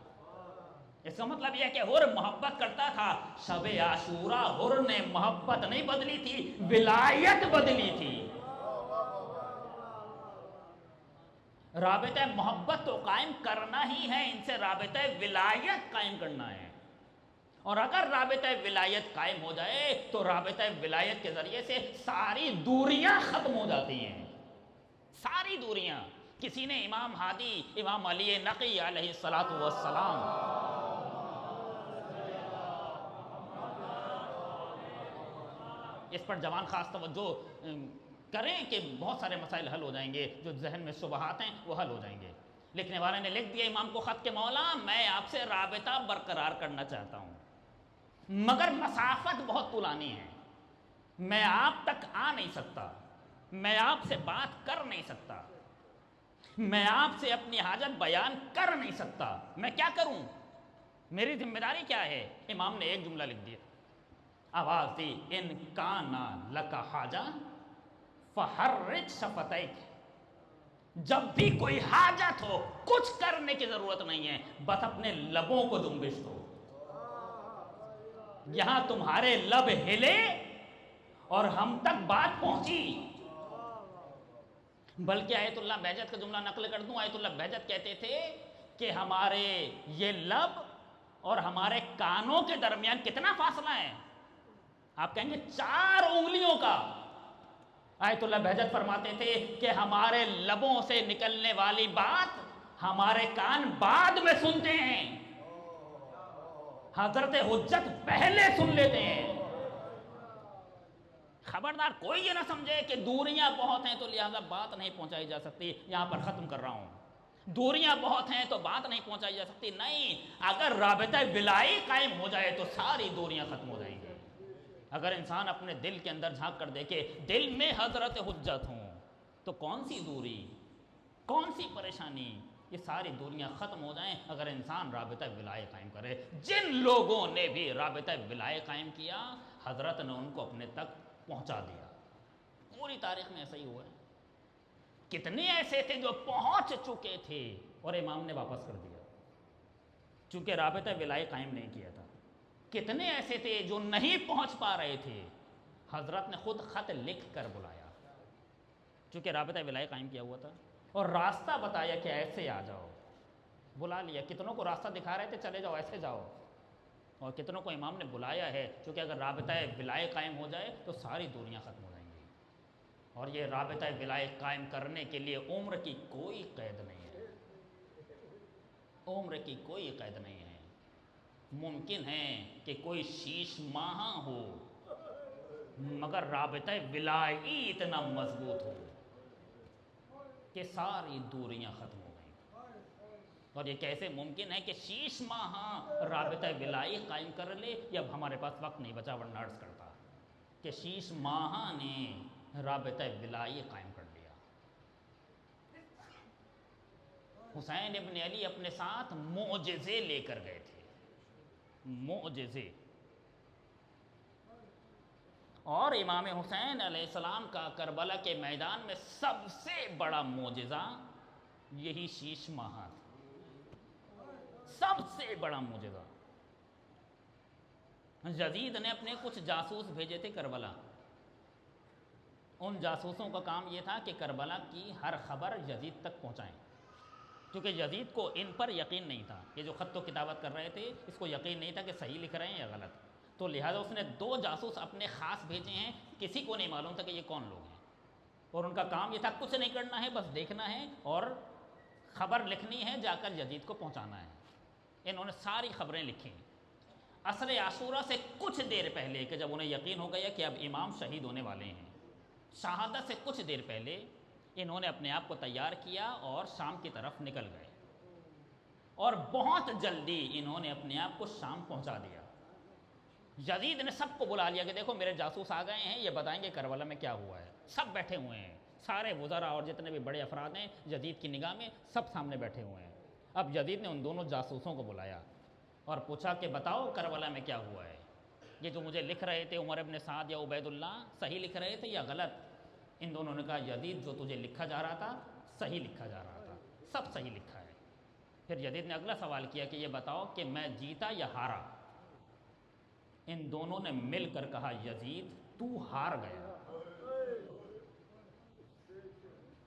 اس کا مطلب یہ ہے کہ حر محبت کرتا تھا۔ شب عاشوراء حر نے محبت نہیں بدلی تھی، ولایت بدلی تھی۔ رابطہ محبت تو قائم کرنا ہی ہے، ان سے رابطہ ولایت قائم کرنا ہے، اور اگر رابطہ ولایت قائم ہو جائے تو رابطہ ولایت کے ذریعے سے ساری دوریاں ختم ہو جاتی ہیں، ساری دوریاں۔ کسی نے امام ہادی، امام علی نقی علیہ السلام، اس پر جوان خاص توجہ کریں کہ بہت سارے مسائل حل ہو جائیں گے، جو ذہن میں شبہات ہیں وہ حل ہو جائیں گے۔ لکھنے والے نے لکھ دیا امام کو خط کہ مولا میں آپ سے رابطہ برقرار کرنا چاہتا ہوں مگر مسافت بہت طولانی ہے، میں آپ تک آ نہیں سکتا، میں آپ سے بات کر نہیں سکتا، میں آپ سے اپنی حاجت بیان کر نہیں سکتا، میں کیا کروں، میری ذمہ داری کیا ہے؟ امام نے ایک جملہ لکھ دیا، آواز دی، ان کانا لکا حاجہ فحرک شفتیک، جب بھی کوئی حاجت ہو کچھ کرنے کی ضرورت نہیں ہے، بس اپنے لبوں کو جنبش دو۔ یہاں تمہارے لب ہلے اور ہم تک بات پہنچی۔ بلکہ آیت اللہ بہجت کا جملہ نقل کر دوں، آیت اللہ بہجت کہتے تھے کہ ہمارے یہ لب اور ہمارے کانوں کے درمیان کتنا فاصلہ ہے؟ آپ کہیں گے 4 انگلیوں کا۔ آیت اللہ بہجت فرماتے تھے کہ ہمارے لبوں سے نکلنے والی بات ہمارے کان بعد میں سنتے ہیں، حضرت حجت پہلے سن لیتے ہیں۔ خبردار کوئی یہ نہ سمجھے کہ دوریاں بہت ہیں تو لہذا بات نہیں پہنچائی جا سکتی، یہاں پر ختم کر رہا ہوں، دوریاں بہت ہیں تو بات نہیں پہنچائی جا سکتی، نہیں، اگر رابطہ ولائی قائم ہو جائے تو ساری دوریاں ختم ہو جائیں گی۔ اگر انسان اپنے دل کے اندر جھانک کر دیکھے، دل میں حضرت حجت ہوں تو کون سی دوری، کون سی پریشانی، یہ ساری دوریاں ختم ہو جائیں اگر انسان رابطہ ولائی قائم کرے۔ جن لوگوں نے بھی رابطہ ولائی قائم کیا، حضرت نے ان کو اپنے تک پہنچا دیا۔ پوری تاریخ میں ایسا ہی ہوا ہے، کتنے ایسے تھے جو پہنچ چکے تھے اور امام نے واپس کر دیا۔ چونکہ رابطہ ولائی قائم نہیں کیا تھا۔ کتنے ایسے تھے جو نہیں پہنچ پا رہے تھے، حضرت نے خود خط لکھ کر بلایا، چونکہ رابطہ ولائی قائم کیا ہوا تھا، اور راستہ بتایا کہ ایسے آ جاؤ، بلا لیا۔ کتنوں کو راستہ دکھا رہے تھے، چلے جاؤ ایسے جاؤ، اور کتنوں کو امام نے بلایا ہے، چونکہ اگر رابطہ ولائی قائم ہو جائے تو ساری دنیا ختم ہو جائیں گی، اور یہ رابطہ ولائی قائم کرنے کے لیے عمر کی کوئی قید نہیں ہے، عمر کی کوئی قید نہیں ہے۔ ممکن ہے کہ کوئی شیش ماہاں ہو مگر رابطہ ولائی اتنا مضبوط ہو کہ ساری دوریاں ختم ہو گئیں۔ اور یہ کیسے ممکن ہے کہ شیش ماہاں رابطہ ولائی قائم کر لے؟ یہ اب ہمارے پاس وقت نہیں بچا، ورنہ عرض کرتا کہ شیش ماہاں نے رابطہ ولائی قائم کر لیا۔ حسین ابن علی اپنے ساتھ معجزے لے کر گئے تھے، معجزے۔ اور امام حسین علیہ السلام کا کربلا کے میدان میں سب سے بڑا معجزہ یہی شیش ماہاں تھا، سب سے بڑا معجزہ۔ یزید نے اپنے کچھ جاسوس بھیجے تھے کربلا، ان جاسوسوں کا کام یہ تھا کہ کربلا کی ہر خبر یزید تک پہنچائیں، کیونکہ یزید کو ان پر یقین نہیں تھا، یہ جو خط و کتابت کر رہے تھے اس کو یقین نہیں تھا کہ صحیح لکھ رہے ہیں یا غلط، تو لہٰذا اس نے 2 جاسوس اپنے خاص بھیجے ہیں، کسی کو نہیں معلوم تھا کہ یہ کون لوگ ہیں، اور ان کا کام یہ تھا کچھ نہیں کرنا ہے، بس دیکھنا ہے اور خبر لکھنی ہے، جا کر یزید کو پہنچانا ہے۔ انہوں نے ساری خبریں لکھی۔ عصر عاشورہ سے کچھ دیر پہلے کہ جب انہیں یقین ہو گیا کہ اب امام شہید ہونے والے ہیں، شہادت سے کچھ دیر پہلے انہوں نے اپنے آپ کو تیار کیا اور شام کی طرف نکل گئے، اور بہت جلدی انہوں نے اپنے آپ کو شام پہنچا دیا۔ یزید نے سب کو بلا لیا کہ دیکھو میرے جاسوس آ گئے ہیں، یہ بتائیں گے کربلا میں کیا ہوا ہے۔ سب بیٹھے ہوئے ہیں، سارے وزراء اور جتنے بھی بڑے افراد ہیں یزید کی نگاہ میں سب سامنے بیٹھے ہوئے ہیں۔ اب یزید نے ان دونوں جاسوسوں کو بلایا اور پوچھا کہ بتاؤ کربلا میں کیا ہوا ہے، یہ جو مجھے لکھ رہے تھے عمر ابن سعد یا عبید اللہ صحیح لکھ رہے تھے یا غلط؟ ان دونوں نے کہا یزید جو تجھے لکھا جا رہا تھا صحیح لکھا جا رہا تھا، سب صحیح لکھا ہے۔ پھر یزید نے اگلا سوال کیا کہ یہ بتاؤ کہ میں جیتا یا ہارا؟ ان دونوں نے مل کر کہا یزید تو ہار گیا،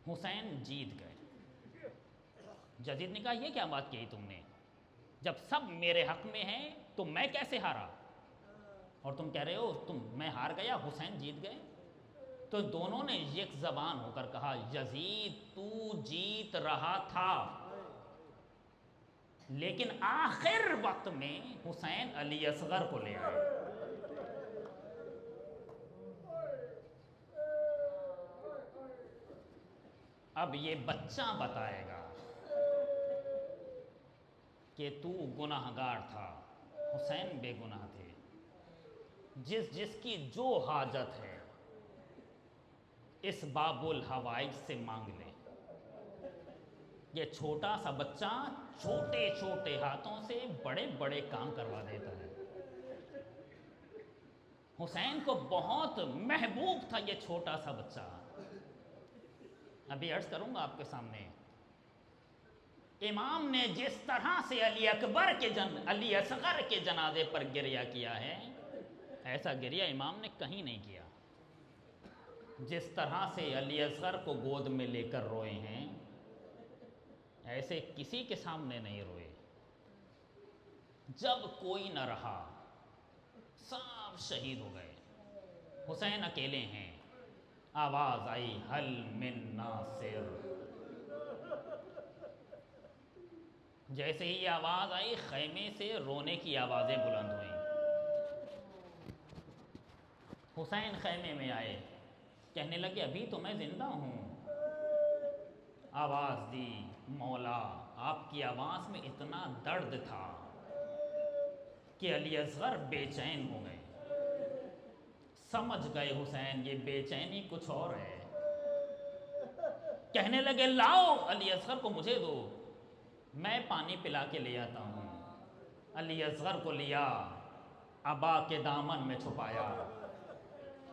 حسین جیت گئے۔ یزید نے کہا یہ کیا بات کہی تم نے، جب سب میرے حق میں ہیں تو میں کیسے ہارا، اور تم کہہ رہے ہو میں ہار گیا حسین جیت گئے؟ تو دونوں نے یک زبان ہو کر کہا یزید تو جیت رہا تھا، لیکن آخر وقت میں حسین علی اصغر کو لے آئے۔ اب یہ بچہ بتائے گا کہ تو گناہ گار تھا، حسین بے گناہ تھے، جس کی جو حاجت ہے اس باب الحوائج سے مانگ لے۔ یہ چھوٹا سا بچہ چھوٹے چھوٹے ہاتھوں سے بڑے بڑے کام کروا دیتا ہے۔ حسین کو بہت محبوب تھا یہ چھوٹا سا بچہ۔ ابھی عرض کروں گا آپ کے سامنے، امام نے جس طرح سے علی اصغر کے جنازے پر گریہ کیا ہے، ایسا گریہ امام نے کہیں نہیں کیا۔ جس طرح سے علی اصغر کو گود میں لے کر روئے ہیں، ایسے کسی کے سامنے نہیں روئے۔ جب کوئی نہ رہا سب شہید ہو گئے، حسین اکیلے ہیں۔ آواز آئی حل من ناصر، جیسے ہی آواز آئی خیمے سے رونے کی آوازیں بلند ہوئیں۔ حسین خیمے میں آئے، کہنے لگے ابھی تو میں زندہ ہوں۔ آواز دی مولا، آپ کی آواز میں اتنا درد تھا کہ علی اصغر بے چین ہو گئے۔ سمجھ گئے حسین یہ بے چینی کچھ اور ہے، کہنے لگے لاؤ علی اصغر کو مجھے دو، میں پانی پلا کے لے آتا ہوں۔ علی اصغر کو لیا، عبا کے دامن میں چھپایا،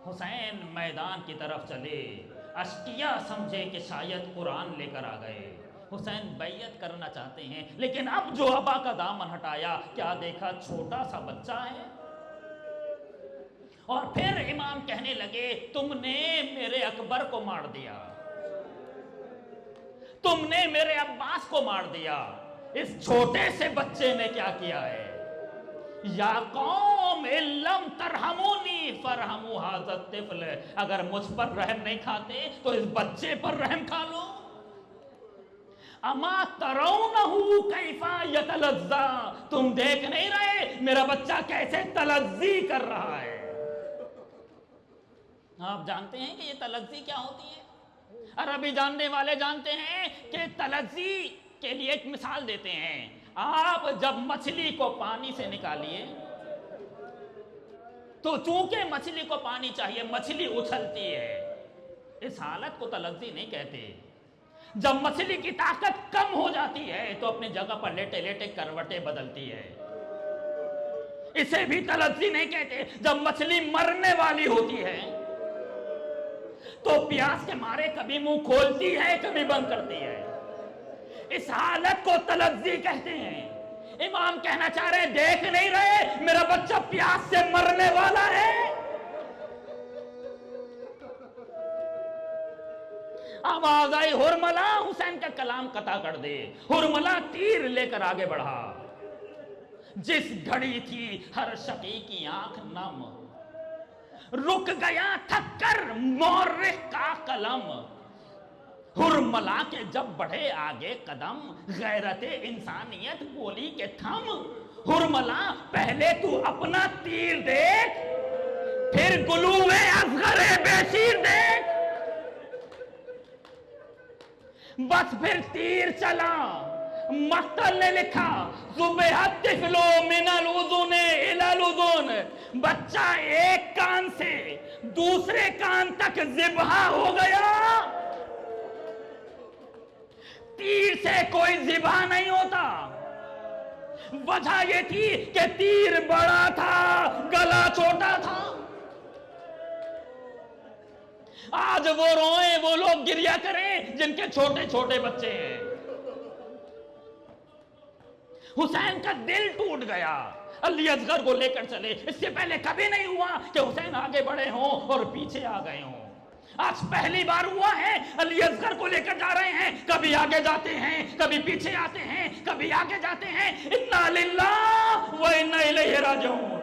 حسین میدان کی طرف چلے۔ اشقیا سمجھے کہ شاید قرآن لے کر آ گئے، حسین بیعت کرنا چاہتے ہیں، لیکن اب جو ابا کا دامن ہٹایا، کیا دیکھا چھوٹا سا بچہ ہے۔ اور پھر امام کہنے لگے تم نے میرے اکبر کو مار دیا، تم نے میرے عباس کو مار دیا، اس چھوٹے سے بچے نے کیا کیا ہے؟ یا قوم لم ترحمونی فرحموا ھذا الطفل، اگر مجھ پر رحم نہیں کھاتے تو اس بچے پر رحم کھا لو۔ اما ترونہ کیف یتلذی، تم دیکھ نہیں رہے میرا بچہ کیسے تلذی کر رہا ہے؟ آپ جانتے ہیں کہ یہ تلذی کیا ہوتی ہے؟ عربی جاننے والے جانتے ہیں کہ تلذی کے لیے ایک مثال دیتے ہیں۔ آپ جب مچھلی کو پانی سے نکالیے تو چونکہ مچھلی کو پانی چاہیے، مچھلی اچھلتی ہے، اس حالت کو تلذی نہیں کہتے۔ جب مچھلی کی طاقت کم ہو جاتی ہے تو اپنی جگہ پر لیٹے لیٹے کروٹیں بدلتی ہے، اسے بھی تلذی نہیں کہتے۔ جب مچھلی مرنے والی ہوتی ہے تو پیاس کے مارے کبھی منہ کھولتی ہے کبھی بند کرتی ہے، اس حالت کو تلذی کہتے ہیں۔ امام کہنا چاہ رہے ہیں دیکھ نہیں رہے میرا بچہ پیاس سے مرنے والا ہے؟ آواز آئی ہرملا، حسین کا کلام قطع کر دے۔ ہرملا تیر لے کر آگے بڑھا، جس گھڑی تھی ہر شقی کی آنکھ نم، رک گیا تھک کر مورخ کا قلم۔ ہرملا کے جب بڑھے آگے قدم، غیرت انسانیت بولی کہ تھم۔ ہرملا پہلے تو اپنا تیر دیکھ، پھر گلوے اصغر بیشیر دیکھ۔ بس پھر تیر چلا، مقتل نے لکھا ذبح الطفل من الاذن الى الاذن، بچہ ایک کان سے دوسرے کان تک ذبح ہو گیا۔ تیر سے کوئی ذبح نہیں ہوتا، وجہ یہ تھی کہ تیر بڑا تھا گلا چھوٹا تھا۔ آج وہ روئیں وہ لوگ گریا کریں جن کے چھوٹے چھوٹے بچے ہیں۔ حسین کا دل ٹوٹ گیا، علی اصغر کو لے کر چلے۔ اس سے پہلے کبھی نہیں ہوا کہ حسین آگے بڑھے ہوں اور پیچھے آ گئے ہوں، آج پہلی بار ہوا ہے۔ علی اصغر کو لے کر جا رہے ہیں، کبھی آگے جاتے ہیں کبھی پیچھے آتے ہیں، کبھی آگے جاتے ہیں۔ انا للہ و انا الیہ راجعون۔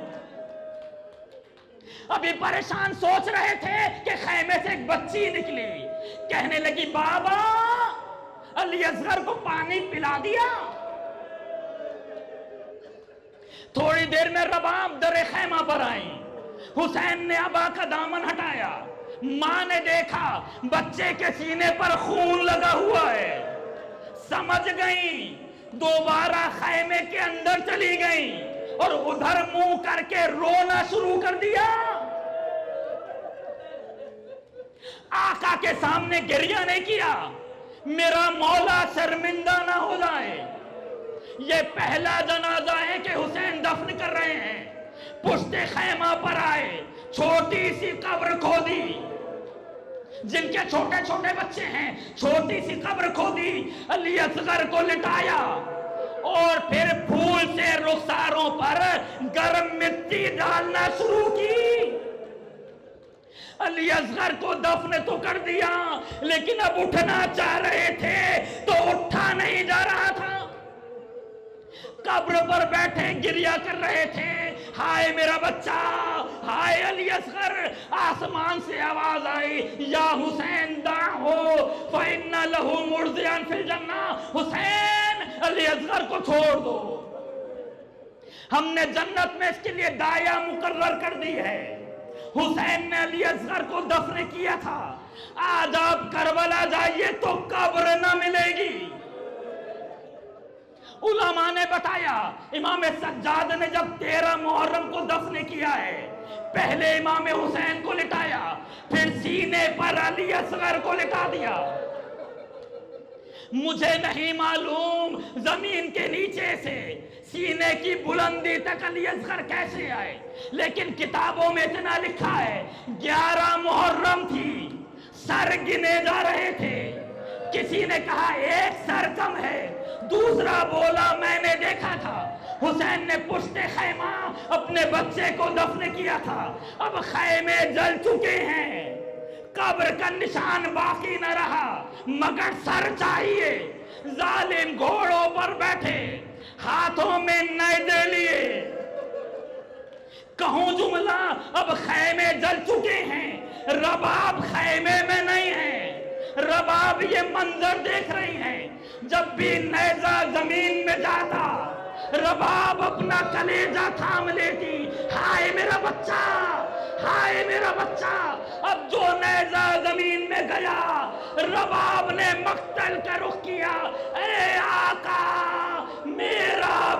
ابھی پریشان سوچ رہے تھے کہ خیمے سے ایک بچی نکلی، کہنے لگی بابا علی اصغر کو پانی پلا دیا۔ تھوڑی دیر میں رباب در خیمہ پر آئی، حسین نے ابا کا دامن ہٹایا، ماں نے دیکھا بچے کے سینے پر خون لگا ہوا ہے، سمجھ گئی، دوبارہ خیمے کے اندر چلی گئی اور ادھر منہ کر کے رونا شروع کر دیا۔ آقا کے سامنے گریہ نہیں کیا، میرا مولا شرمندہ نہ ہو جائے۔ یہ پہلا جنازہ ہے کہ حسین دفن کر رہے ہیں۔ پشت خیمہ پر آئے، چھوٹی سی قبر کھودی، جن کے چھوٹے چھوٹے بچے ہیں، چھوٹی سی قبر کھودی، علی اصغر کو لٹایا اور پھر پھول سے رخساروں پر گرم مٹی ڈالنا شروع کی۔ علی اصغر کو دفن تو کر دیا، لیکن اب اٹھنا چاہ رہے تھے تو اٹھا نہیں جا رہا تھا۔ قبر پر بیٹھے گریہ کر رہے تھے، ہائے میرا بچہ، ہائے علی اصغر۔ آسمان سے آواز آئی یا حسین دعہو فإن لہ مرضعا فی الجنہ، حسین علی اصغر کو چھوڑ دو، ہم نے جنت میں اس کے لیے داعیہ مقرر کر دی ہے۔ حسین نے علی اصغر کو دفن کیا تھا، آج آپ کربلا جائیے تو قبر نہ ملے گی۔ علماء نے بتایا امام سجاد نے جب 13 محرم کو دفن کیا ہے، پہلے امام حسین کو لٹایا، پھر سینے پر علی اصغر کو لٹا دیا۔ مجھے نہیں معلوم زمین کے نیچے سے سینے کی بلندی تک علی اصغر کیسے آئے، لیکن کتابوں میں اتنا لکھا ہے 11 محرم تھی، سر گنے جا رہے تھے کسی نے کہا ایک سر کم ہے، دوسرا بولا میں نے دیکھا تھا حسین نے پشت خیمہ اپنے بچے کو دفن کیا تھا، اب خیمے جل چکے ہیں، قبر کا نشان باقی نہ رہا مگر سر چاہیے۔ ظالم گھوڑوں پر بیٹھے، ہاتھوں میں نیزے لیے، کہوں جملہ اب خیمے جل چکے ہیں، رباب خیمے میں نہیں ہے، رباب یہ منظر دیکھ رہی ہیں، جب بھی نیزہ زمین میں جاتا رباب اپنا کلیجہ تھام لیتی، ہائے میرا بچہ، ہائے میرا بچہ۔ اب جو نیزہ زمین میں گیا رباب نے مقتل کا رخ کیا، اے آقا میرا